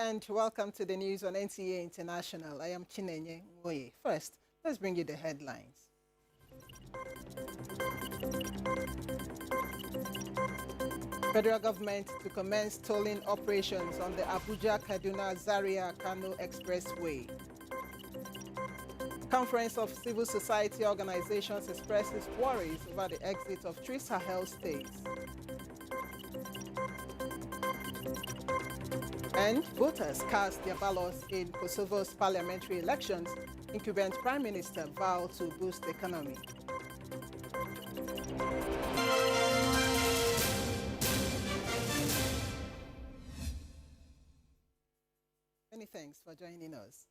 and welcome to the news on NTA International. I am Chinenye Nwoye. First, let's bring you the headlines. Federal government to commence tolling operations on the Abuja-Kaduna-Zaria-Kano Expressway. Conference of Civil Society Organizations expresses worries over the exit of 3 Sahel states. And voters cast their ballots in Kosovo's parliamentary elections. Incumbent Prime Minister vow to boost the economy. Many thanks for joining us.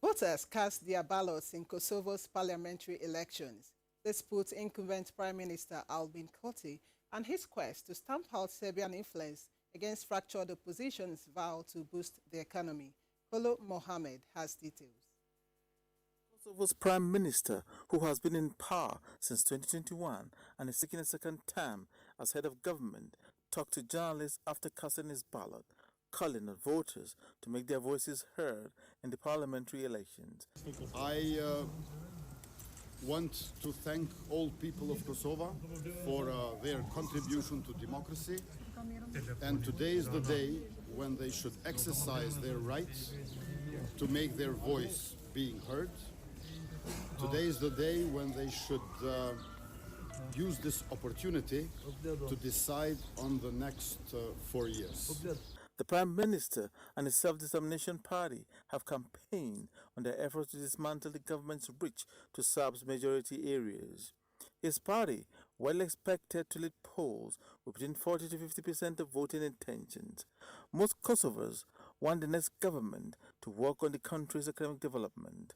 Voters cast their ballots in Kosovo's parliamentary elections. This puts incumbent Prime Minister Albin Kurti and his quest to stamp out Serbian influence against fractured opposition's vow to boost the economy. Kolo Mohammed has details. Kosovo's Prime Minister, who has been in power since 2021 and is seeking a second term as head of government, talked to journalists after casting his ballot, calling on voters to make their voices heard in the parliamentary elections. I want to thank all people of Kosovo for their contribution to democracy. And today is the day when they should exercise their rights to make their voice being heard. Today is the day when they should use this opportunity to decide on the next 4 years. The Prime Minister and his Self-Determination Party have campaigned on their efforts to dismantle the government's reach to Serbs' majority areas. His party, well expected to lead polls with between 40 to 50% of voting intentions. Most Kosovars want the next government to work on the country's economic development.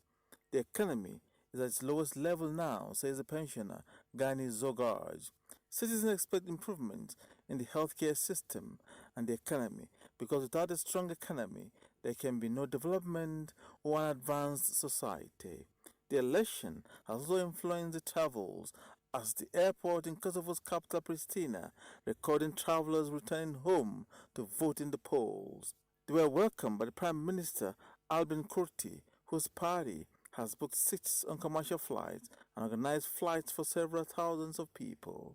The economy is at its lowest level now, says the pensioner, Gani Zogaj. Citizens expect improvements in the healthcare system and the economy because without a strong economy, there can be no development or an advanced society. The election has also influenced the travels as the airport in Kosovo's capital Pristina, recording travelers returning home to vote in the polls. They were welcomed by the Prime Minister Albin Kurti, whose party has booked seats on commercial flights and organized flights for several thousands of people.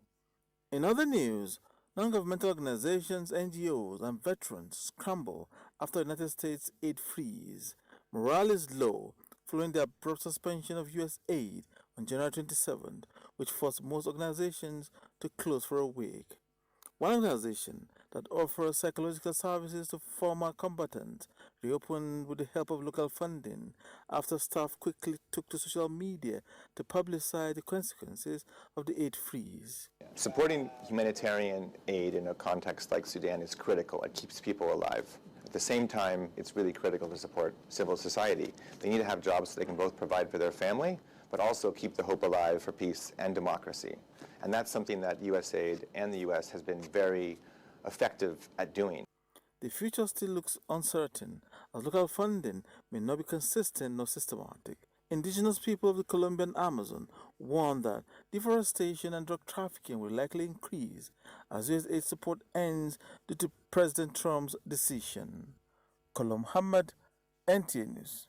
In other news, non-governmental organizations, NGOs, and veterans scramble after the United States aid freeze. Morale is low following the abrupt suspension of U.S. aid on January 27th, which forced most organizations to close for a week. One organization that offers psychological services to former combatants reopened with the help of local funding after staff quickly took to social media to publicize the consequences of the aid freeze. Supporting humanitarian aid in a context like Sudan is critical. It keeps people alive. At the same time, it's really critical to support civil society. They need to have jobs so they can both provide for their family, but also keep the hope alive for peace and democracy. And that's something that USAID and the U.S. has been very effective at doing. The future still looks uncertain, as local funding may not be consistent nor systematic. Indigenous people of the Colombian Amazon warn that deforestation and drug trafficking will likely increase as US aid support ends due to President Trump's decision. Kolo Muhammad, NTA News.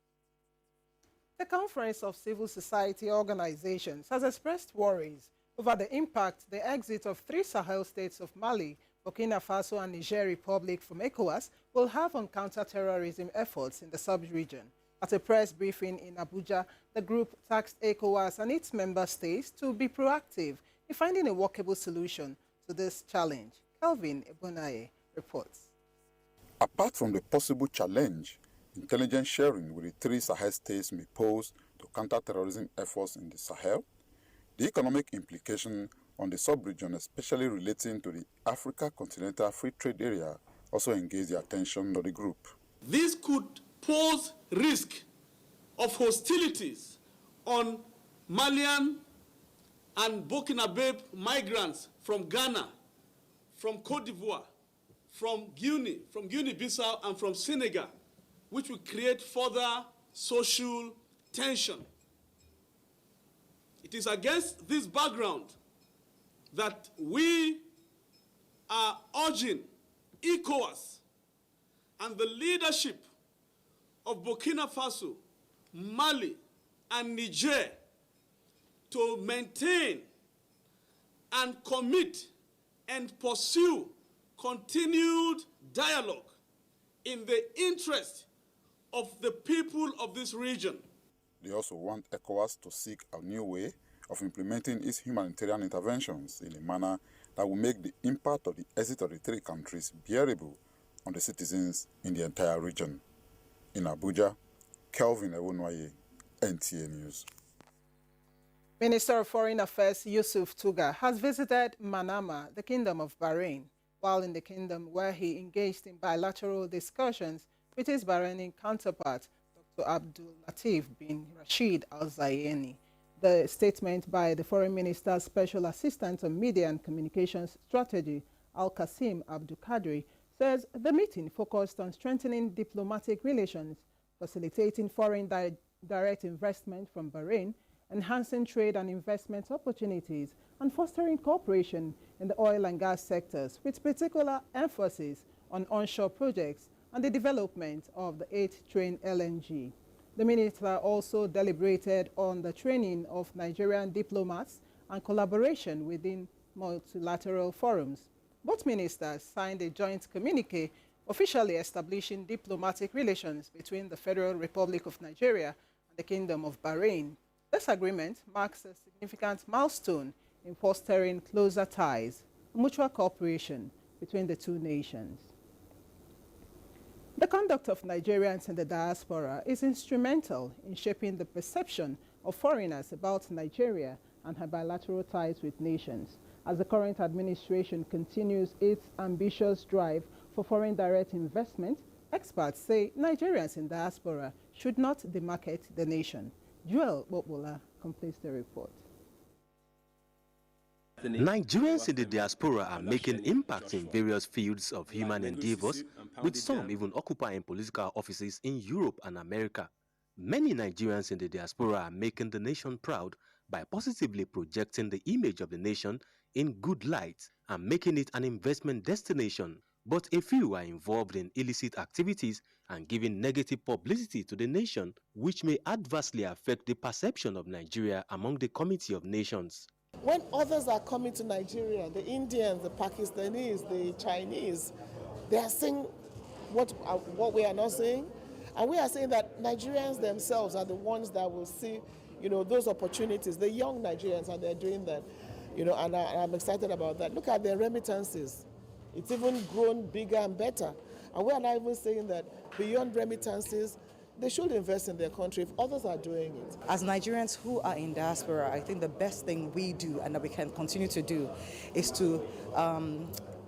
The Conference of Civil Society Organizations has expressed worries over the impact the exit of 3 Sahel states of Mali, Burkina Faso and Niger Republic from ECOWAS will have on counter-terrorism efforts in the sub-region. At a press briefing in Abuja, the group tasked ECOWAS and its member states to be proactive in finding a workable solution to this challenge. Kelvin Ebunaye reports. Apart from the possible challenge intelligence sharing with the 3 Sahel states may pose to counter-terrorism efforts in the Sahel, the economic implication on the sub-region, especially relating to the Africa Continental Free Trade Area, also engage the attention of the group. This could pose risk of hostilities on Malian and Burkinabe migrants from Ghana, from Cote d'Ivoire, from Guinea-Bissau and from Senegal, which will create further social tension. It is against this background that we are urging ECOWAS and the leadership of Burkina Faso, Mali, and Niger to maintain and commit and pursue continued dialogue in the interest of the people of this region. They also want ECOWAS to seek a new way of implementing its humanitarian interventions in a manner that will make the impact of the exit of the three countries bearable on the citizens in the entire region. In Abuja, Kelvin Ewonwaye, NTA News. Minister of Foreign Affairs Yusuf Tuga has visited Manama, the Kingdom of Bahrain, while in the kingdom where he engaged in bilateral discussions with his Bahraini counterpart, Dr. Abdul Latif bin Rashid Al Zayeni. The statement by the Foreign Minister's Special Assistant on Media and Communications Strategy, Al-Qasim Abdul Qadri, says the meeting focused on strengthening diplomatic relations, facilitating foreign direct investment from Bahrain, enhancing trade and investment opportunities, and fostering cooperation in the oil and gas sectors, with particular emphasis on onshore projects and the development of the 8-train LNG. The minister also deliberated on the training of Nigerian diplomats and collaboration within multilateral forums. Both ministers signed a joint communique officially establishing diplomatic relations between the Federal Republic of Nigeria and the Kingdom of Bahrain. This agreement marks a significant milestone in fostering closer ties and mutual cooperation between the two nations. The conduct of Nigerians in the diaspora is instrumental in shaping the perception of foreigners about Nigeria and her bilateral ties with nations. As the current administration continues its ambitious drive for foreign direct investment, experts say Nigerians in diaspora should not demarket the nation. Joel Bobola completes the report. Nigerians in the diaspora are making impacts in various fields of human endeavors, with some even occupying political offices in Europe and America. Many Nigerians in the diaspora are making the nation proud by positively projecting the image of the nation in good light and making it an investment destination. But a few are involved in illicit activities and giving negative publicity to the nation, which may adversely affect the perception of Nigeria among the Committee of Nations. When others are coming to Nigeria, the Indians, the Pakistanis, the Chinese, they are saying what we are not saying. And we are saying that Nigerians themselves are the ones that will see, those opportunities, the young Nigerians, and they're doing that, and I'm excited about that. Look at their remittances. It's even grown bigger and better. And we are not even saying that beyond remittances, they should invest in their country if others are doing it. As Nigerians who are in diaspora, I think the best thing we do and that we can continue to do is to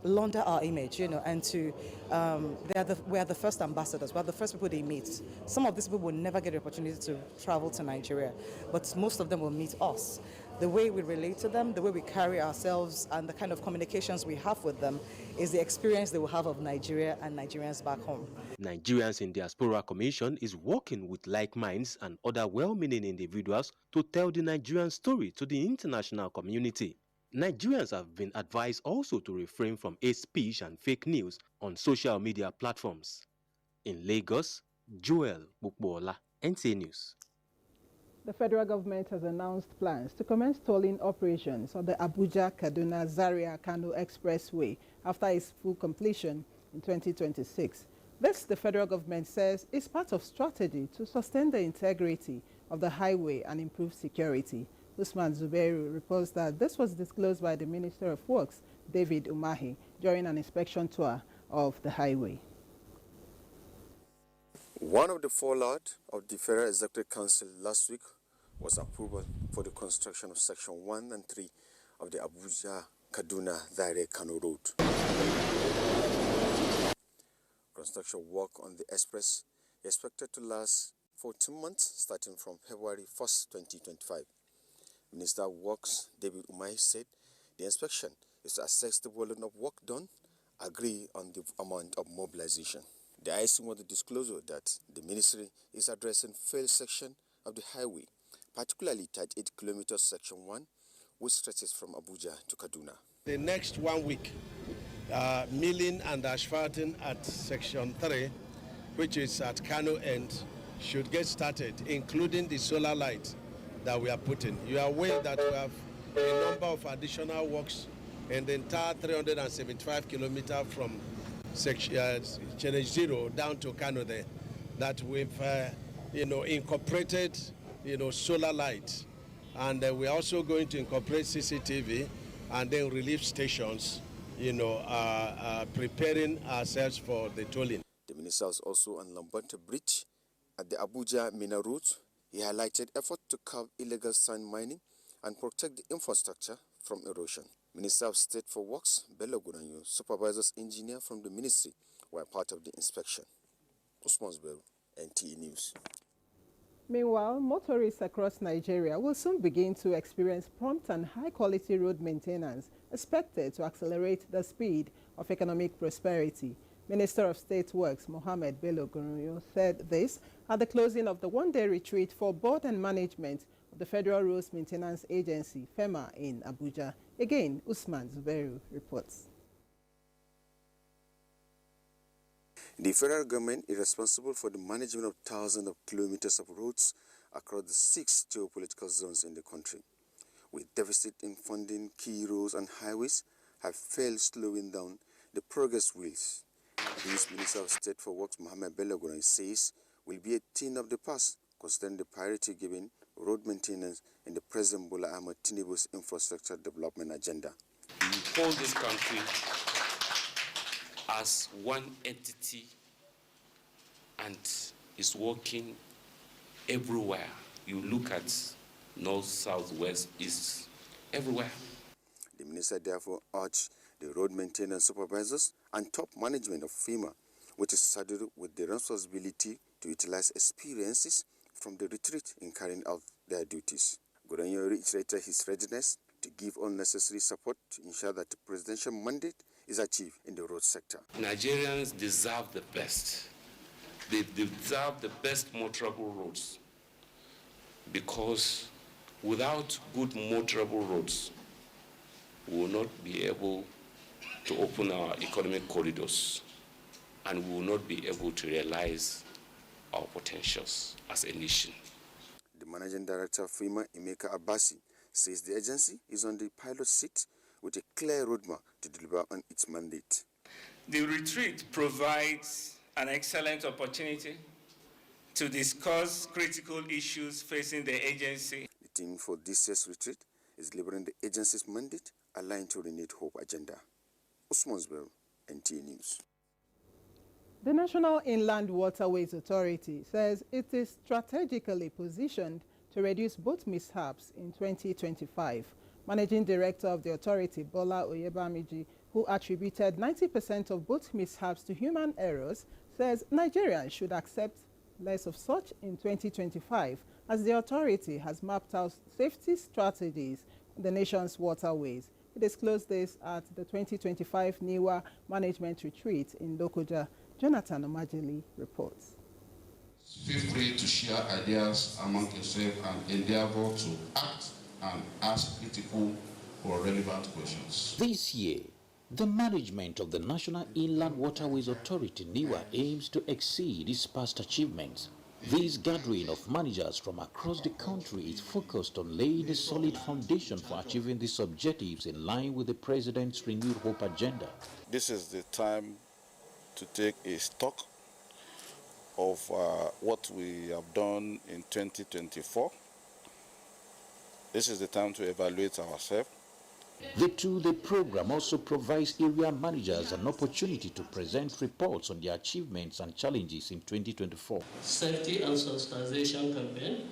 launder our image, and to, we are the first ambassadors, we are the first people they meet. Some of these people will never get the opportunity to travel to Nigeria, but most of them will meet us. The way we relate to them, the way we carry ourselves, and the kind of communications we have with them is the experience they will have of Nigeria and Nigerians back home. Nigerians in Diaspora Commission is working with like minds and other well-meaning individuals to tell the Nigerian story to the international community. Nigerians have been advised also to refrain from hate speech and fake news on social media platforms. In Lagos, Joel Bukbola, NTA News. The federal government has announced plans to commence tolling operations on the Abuja-Kaduna-Zaria-Kano Expressway after its full completion in 2026. This, the federal government says, is part of strategy to sustain the integrity of the highway and improve security. Usman Zubairu reports that this was disclosed by the Minister of Works, David Umahi, during an inspection tour of the highway. One of the fallout of the Federal Executive Council last week was approval for the construction of Section 1 and 3 of the Abuja-Kaduna-Zaria-Kano Road. Construction work on the express is expected to last 14 months, starting from February 1st, 2025. Minister of Works, David Umahi, said the inspection is to assess the volume of work done, agree on the amount of mobilization. The IC wanted to disclose that the ministry is addressing failed section of the highway, particularly 38 kilometers section 1, which stretches from Abuja to Kaduna. The next 1 week, milling and asphalting at section 3 which is at Kano end, should get started, including the solar light that we are putting. You are aware that we have a number of additional works in the entire 375 kilometers from Challenge Zero down to Kano there, that we've incorporated solar light, and we're also going to incorporate CCTV and then relief stations, preparing ourselves for the tolling. The minister was also on Lambanta Bridge at the Abuja-Mina route. He highlighted effort to curb illegal sand mining and protect the infrastructure from erosion. Minister of State for Works, Bello Guranyo, supervisors engineer from the ministry, were part of the inspection. Usman Zubairu, NTA News. Meanwhile, motorists across Nigeria will soon begin to experience prompt and high-quality road maintenance, expected to accelerate the speed of economic prosperity. Minister of State Works, Mohammed Bello Guranyo, said this at the closing of the one-day retreat for board and management of the Federal Roads Maintenance Agency, FEMA, in Abuja. Again, Usman Zubairu reports. The federal government is responsible for the management of thousands of kilometers of roads across the 6 geopolitical zones in the country. With deficit in funding, key roads and highways have failed, slowing down the progress wheels. This Minister of State for Works, Mohammed Bello Guranyo, says will be a thing of the past, considering the priority given road maintenance in the President Bola Ahmed Tinubu's infrastructure development agenda. We hold this country as one entity and is working everywhere. You look at north, south, west, east, everywhere. The minister therefore urged the road maintenance supervisors and top management of FEMA, which is saddled with the responsibility to utilize experiences from the retreat in carrying out their duties. Guranyo reiterated his readiness to give all necessary support to ensure that the presidential mandate is achieved in the road sector. Nigerians deserve the best. They deserve the best motorable roads, because without good motorable roads, we will not be able to open our economic corridors, and we will not be able to realize our potentials as a nation. The managing director of FEMA, Emeka Abasi, says the agency is on the pilot seat with a clear roadmap to deliver on its mandate. The retreat provides an excellent opportunity to discuss critical issues facing the agency. The theme for this year's retreat is delivering the agency's mandate aligned to renewed hope agenda. Usman Zubairu, NTA News. The National Inland Waterways Authority says it is strategically positioned to reduce boat mishaps in 2025. Managing Director of the authority, Bola Oyebamiji, who attributed 90% of boat mishaps to human errors, says Nigerians should accept less of such in 2025, as the authority has mapped out safety strategies on the nation's waterways. He disclosed this at the 2025 NIWA Management Retreat in Lokoja. Jonathan Omajili reports. Feel free to share ideas among yourself and endeavor to act and ask critical or relevant questions. This year, the management of the National Inland Waterways Authority, NIWA, aims to exceed its past achievements. This gathering of managers from across the country is focused on laying a solid foundation for achieving these objectives in line with the President's Renewed Hope agenda. This is the time to take a stock of what we have done in 2024. This is the time to evaluate ourselves. The two-day program also provides area managers an opportunity to present reports on their achievements and challenges in 2024. Safety and sensitization campaign.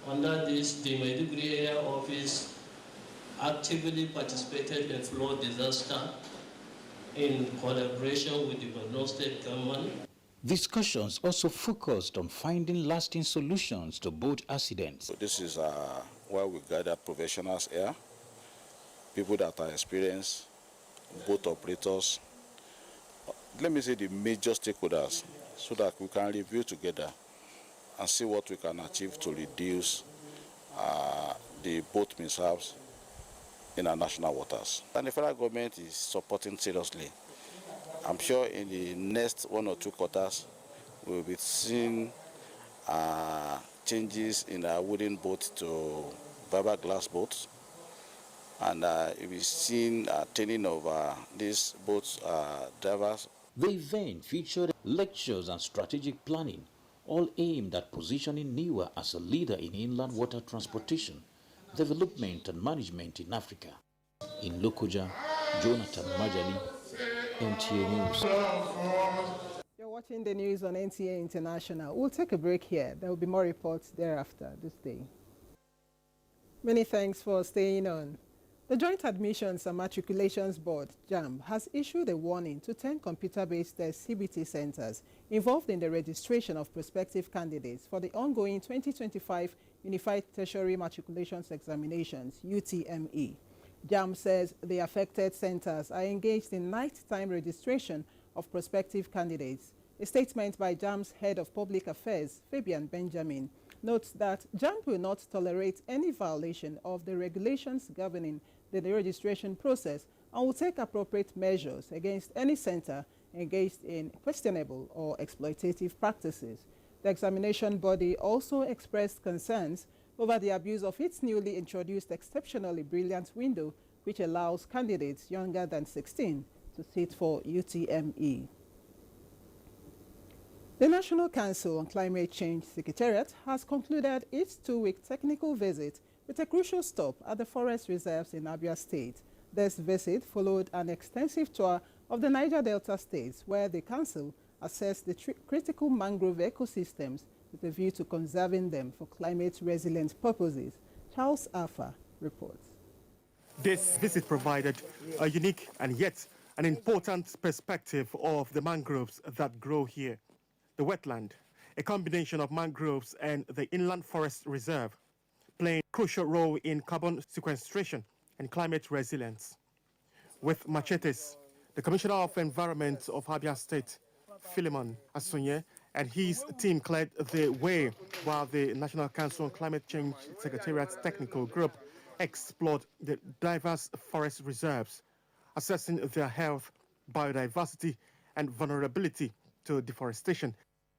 Under this, the Maiduguri Area Office actively participated in flood disaster in collaboration with the Borno State government. Discussions also focused on finding lasting solutions to boat accidents. So this is where we gather professionals here, people that are experienced, boat operators, let me say the major stakeholders, so that we can review together and see what we can achieve to reduce the boat mishaps in our national waters. And the federal government is supporting seriously. I'm sure in the next 1 or 2 quarters, We'll be seeing changes in our wooden boat to fiberglass boats. And you'll be seeing training of these boats drivers. The event featured lectures and strategic planning, all aimed at positioning NIWA as a leader in inland water transportation, development and management in Africa. In Lokoja, Jonathan Majali, NTA News. You're watching the news on NTA International. We'll take a break here. There will be more reports thereafter this day. Many thanks for staying on. The Joint Admissions and Matriculations Board, JAMB, has issued a warning to 10 computer-based CBT centers involved in the registration of prospective candidates for the ongoing 2025 Unified Tertiary Matriculations Examinations, UTME. JAMB says the affected centers are engaged in nighttime registration of prospective candidates. A statement by JAMB's Head of Public Affairs, Fabian Benjamin, notes that JAMB will not tolerate any violation of the regulations governing the registration process and will take appropriate measures against any center engaged in questionable or exploitative practices. The examination body also expressed concerns over the abuse of its newly introduced exceptionally brilliant window, which allows candidates younger than 16 to sit for UTME. The National Council on Climate Change Secretariat has concluded its 2-week technical visit with a crucial stop at the forest reserves in Abuja State. This visit followed an extensive tour of the Niger Delta states, where the Council assessed the critical mangrove ecosystems with a view to conserving them for climate-resilient purposes. Charles Alpha reports. This visit provided a unique and yet an important perspective of the mangroves that grow here. The wetland, a combination of mangroves and the inland forest reserve, playing a crucial role in carbon sequestration and climate resilience. With machetes, the Commissioner of Environment of Abia State, Philemon Asunye, and his team cleared the way while the National Council on Climate Change Secretariat's technical group explored the diverse forest reserves, assessing their health, biodiversity, and vulnerability to deforestation,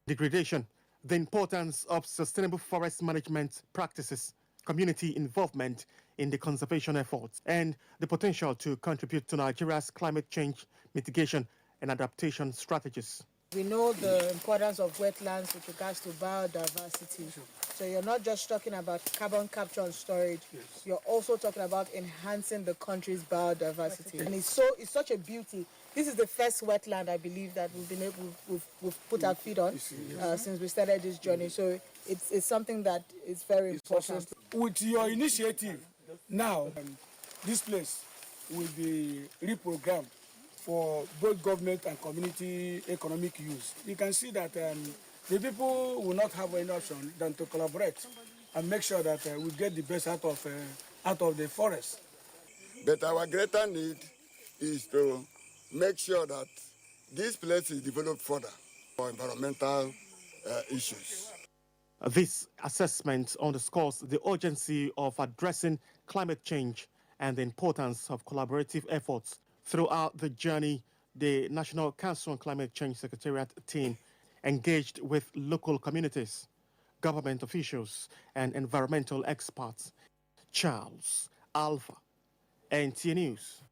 degradation, the importance of sustainable forest management practices, community involvement in the conservation efforts, and the potential to contribute to Nigeria's climate change mitigation and adaptation strategies. We know the importance of wetlands with regards to biodiversity. So you're not just talking about carbon capture and storage, you're also talking about enhancing the country's biodiversity. And it's such a beauty. This is the first wetland, I believe, that we've put our feet on since we started this journey. So it's something that is very important. With your initiative, now this place will be reprogrammed for both government and community economic use. You can see that the people will not have any option than to collaborate and make sure that we get the best out of the forest. But our greater need is to make sure that this place is developed further for environmental issues. This assessment underscores the urgency of addressing climate change and the importance of collaborative efforts. Throughout the journey, the National Council on Climate Change Secretariat team engaged with local communities, government officials, and environmental experts. Charles Alpha, NTA News.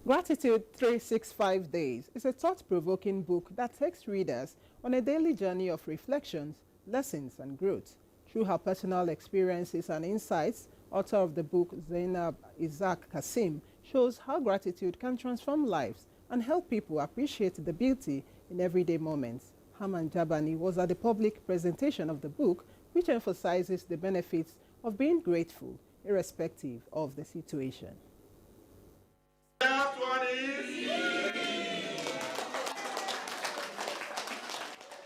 Gratitude 365 Days is a thought-provoking book that takes readers on a daily journey of reflections, lessons, and growth. Through her personal experiences and insights, author of the book, Zainab Isaac Kasim, shows how gratitude can transform lives and help people appreciate the beauty in everyday moments. Haman Jabani was at the public presentation of the book, which emphasizes the benefits of being grateful, irrespective of the situation. That one is...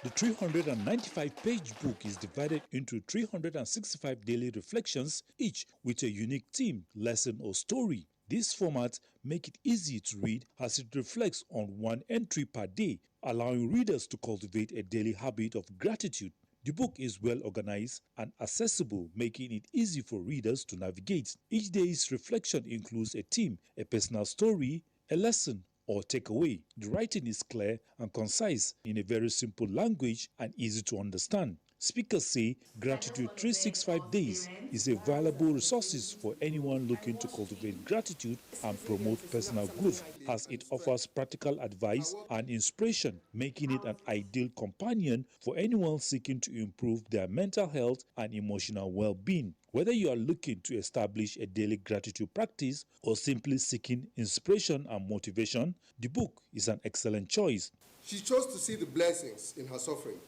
The 395-page book is divided into 365 daily reflections, each with a unique theme, lesson, or story. This format makes it easy to read as it reflects on one entry per day, allowing readers to cultivate a daily habit of gratitude. The book is well organized and accessible, making it easy for readers to navigate. Each day's reflection includes a theme, a personal story, a lesson, or take away. The writing is clear and concise in a very simple language and easy to understand. Speakers say Gratitude 365 Days is a valuable resource for anyone looking to cultivate gratitude and promote personal growth, as it offers practical advice and inspiration, making it an ideal companion for anyone seeking to improve their mental health and emotional well-being. Whether you are looking to establish a daily gratitude practice or simply seeking inspiration and motivation, the book is an excellent choice. She chose to see the blessings in her suffering,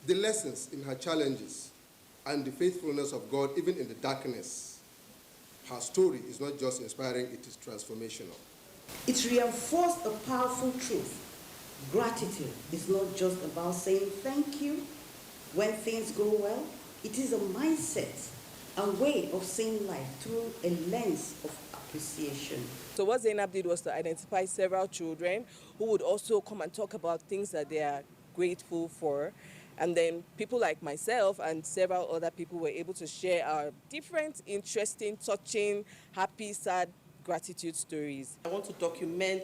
the lessons in her challenges, and the faithfulness of God even in the darkness. Her story is not just inspiring, it is transformational. It reinforced a powerful truth. Gratitude is not just about saying thank you when things go well. It is a mindset, a way of seeing life through a lens of appreciation. So what Zainab did was to identify several children who would also come and talk about things that they are grateful for. And then people like myself and several other people were able to share our different, interesting, touching, happy, sad gratitude stories. I want to document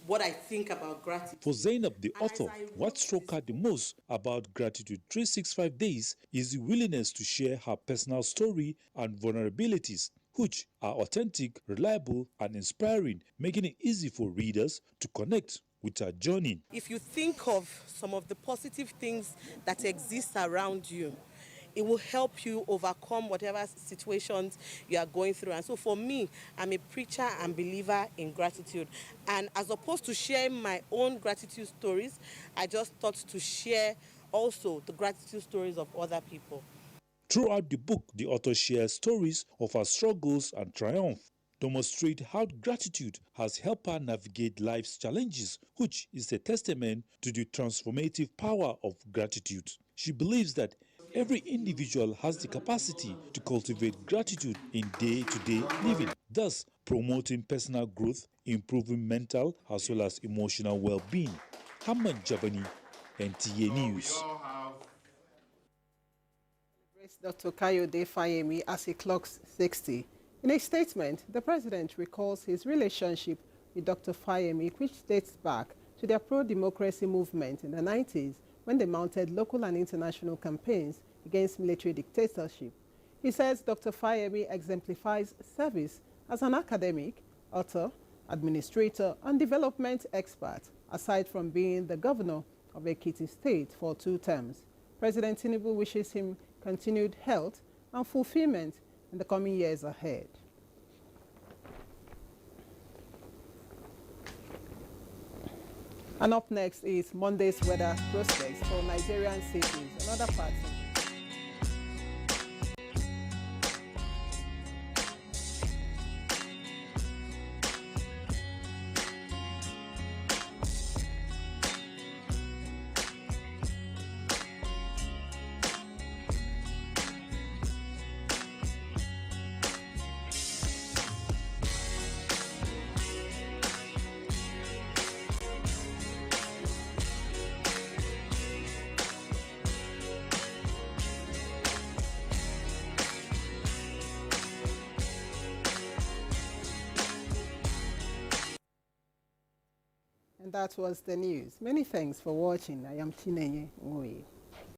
what I think about gratitude. For Zainab, the author, what struck her the most about Gratitude 365 Days is the willingness to share her personal story and vulnerabilities, which are authentic, reliable, and inspiring, making it easy for readers to connect with her journey. If you think of some of the positive things that exist around you, it will help you overcome whatever situations you are going through. And so for me, I'm a preacher and believer in gratitude. And as opposed to sharing my own gratitude stories, I just thought to share also the gratitude stories of other people. Throughout the book, the author shares stories of her struggles and triumph, demonstrate how gratitude has helped her navigate life's challenges, which is a testament to the transformative power of gratitude. She believes that every individual has the capacity to cultivate gratitude in day-to-day living, thus promoting personal growth, improving mental as well as emotional well-being. Hamad Jabani, NTA News. Dr. Kayode Fayemi as he clocks 60. In a statement, the president recalls his relationship with Dr. Fayemi, which dates back to their pro-democracy movement in the 90s when they mounted local and international campaigns against military dictatorship. He says Dr. Fayemi exemplifies service as an academic, author, administrator, and development expert, aside from being the governor of Ekiti State for 2 terms. President Tinubu wishes him continued health and fulfillment in the coming years ahead. And up next is Monday's weather prospects for Nigerian cities and other parts of And that was the news. Many thanks for watching. I am Chinenye Ngoye.